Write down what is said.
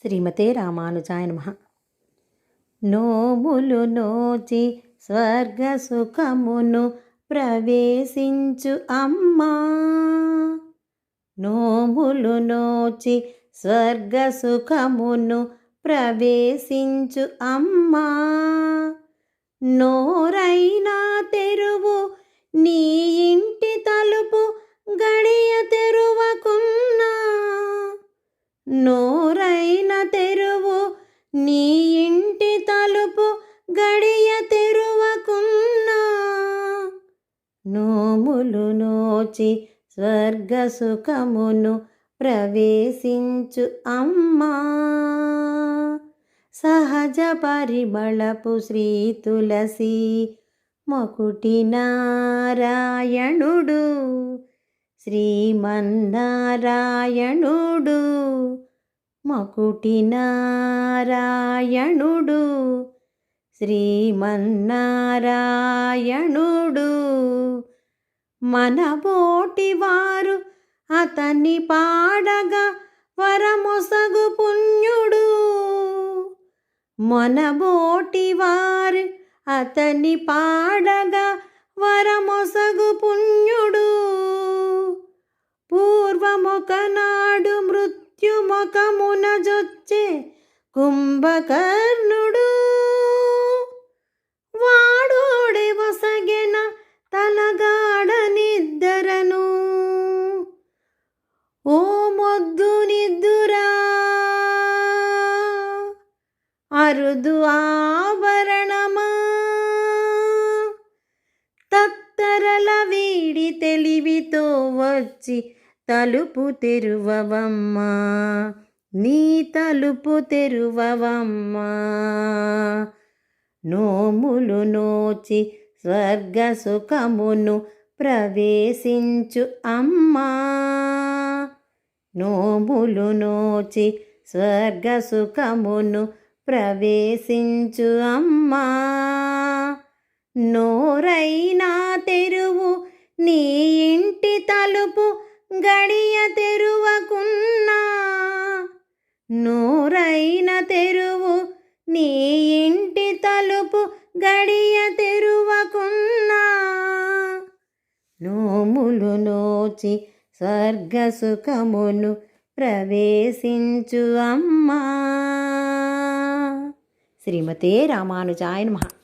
శ్రీమతే రామానుజాయ నమః. నోములు నోచి స్వర్గ సుఖమును ప్రవేశించు అమ్మా. నోములు నోచి స్వర్గ సుఖమును ప్రవేశించు అమ్మా. నోరైనా తెరువు నీ ఇంటి తలుపు గడియ తెరువకున్నా. నోరైన తెరువు నీ ఇంటి తలుపు గడియ తెరువకున్నా. నోములు నోచి స్వర్గ సుఖమును ప్రవేశించు అమ్మా. సహజ పరిమళపు శ్రీ తులసి మొకుటి నారాయణుడు శ్రీమన్నారాయణుడు. మొకుటి నారాయణుడు శ్రీమన్నారాయణుడు. మనబోటి వారు అతన్ని పాడగా వరమొసగు పుణ్యుడు. మనబోటి వారు అతన్ని పాడగా వరమొసగు పుణ్యుడు. పూర్వమొకనాడు మృత్యుముఖమున జొచ్చే కుంభకర్ణుడు. వాడోడే వసగెన తలగాడ నిద్దరను. ఓ మొద్దు నిద్దురా అరుదు ఆభరణమా. తత్తరల వీడి తెలివితో వచ్చి తలుపు తెరువవమ్మా. నీ తలుపు తెరువవమ్మా. నోములు నోచి స్వర్గ సుఖమును ప్రవేశించు అమ్మా. నోములు నోచి స్వర్గ సుఖమును ప్రవేశించు అమ్మా. నోరైనా తెరువు నీ ఇంటి తలుపు గడియ తెరువకున్నా. నోరైన తెరువు నీ ఇంటి తలుపు గడియ తెరువకున్నా. నోములు నోచి స్వర్గ సుఖమును ప్రవేశించు అమ్మా. శ్రీమతే రామానుజాయ నమః.